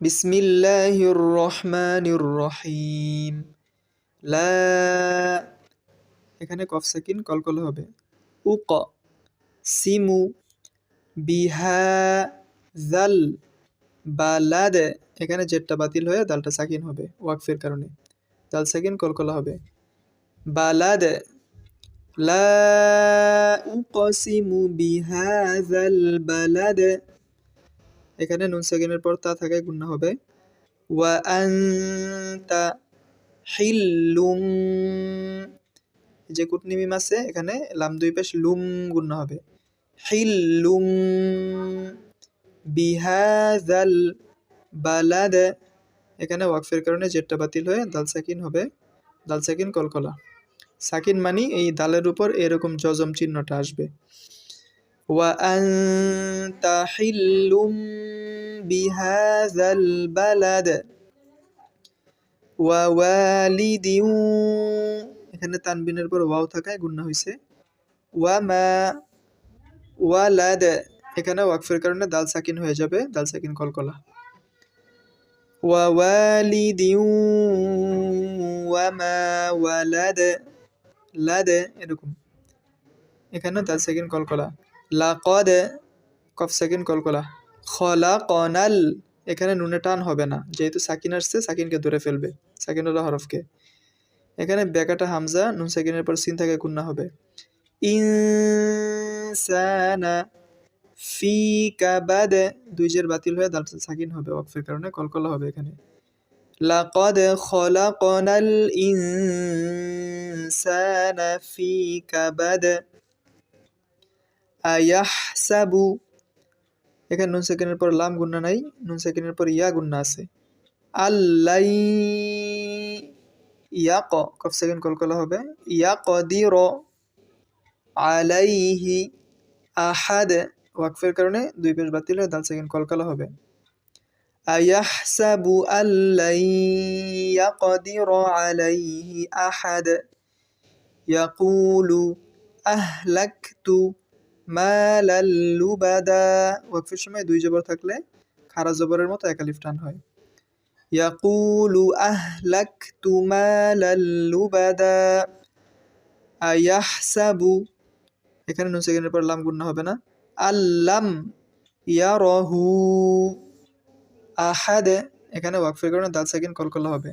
বিসমিল্লাহির রহমানির রহিম। লা, এখানে কফ সাকিন কলকলা হবে। উক সিমু বিহা জাল বালাদ, এখানে জেরটা বাতিল হয়ে দালটা সাকিন হবে ওয়াকফের কারণে, দাল সাকিন কলকলা হবে। বালাদ, লা উকসিমু বিহাযাল বালাদ, এখানে নুন সাকিনের পর তা থাকায় গুণনা হবে। ওয়া আনতা হিল্লুম, যে কুটনি মিম আছে এখানে লাম দুই পেশ লুম গুণনা হবে। হিল্লুম বিহাযাল বালাদ, এখানে ওয়াকফের কারণে জেরটা বাতিল হয়ে দাল সাকিন হবে, দাল সাকিন কলকলা। সাকিন মানি এই দালের উপর এরকম জজম চিহ্নটা আসবে। ওয়া আনতা হিল্লুম বিহাযাল বালাদ ওয়া ওয়ালিদিন, এখানে তানবিনের পর ওয়াও থাকায় গুণনা হইছে। ওয়া মা ওয়ালাদ, এখানে ওয়াকফের কারণে দাল সাকিন হয়ে যাবে, দাল সাকিন কলকলা। ওয়া ওয়ালিদিন ওয়া মা ওয়ালাদ, লাদ এরকম, এখানে দাল সাকিন কলকলা। লাকদ কফ সাকিন কলকলা। খলাকনাল, এখানে নুনে টান হবে না, যেহেতু সাকিন আসছে সাকিনকে ধরে ফেলবে, সাকিনুল্লাহ হরফকে। এখানে বেকাটা হামজা নুন সাকিনের পর সিন থেকে গুণনা হবে। ইনসানা ফি কাবাদ, দুই জের বাতিল হয়ে দাল সাকিন হবে ওয়াকফের কারণে, কলকলা হবে এখানে। লাকদ খলাকনাল ইনসানা ফি কাবাদ আয়াহসাবু, এখানে নুন সাকিনের পর লাম গুণনা নাই, নুন সাকিনের পর ইয়া গুণনা আছে। আল্লাই ইয়াক কফ সাকিন কলকলা হবে। ইয়াকদির আলাইহি আহাদ, ওয়াকফের কারণে দুই পেশ বাতিল হয়ে দাল সাকিন কলকলা হবে। আয়াহসাবু আল্লাই ইয়াকদির আলাইহি আহাদ ইয়াকুলু আহলাকতু মালাল লুবাদা, ওয়াকফের সময় দুই জবর থাকলে খারা জবরের মতো এক আলিফ টান হয়। ইয়াকুলু আহলাকতু মালাল লুবাদা আয়াহসাবু, এখানে নুন সাকিনের পর লাম গুণনা হবে না। আল্লাম ইয়ারাহু আহাদ, এখানে ওয়াকফের কারণে দাল সাকিন কলকলা হবে।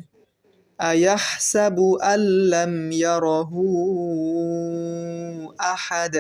আয়াহসাবু আল্লাম ইয়ারাহু আহাদ।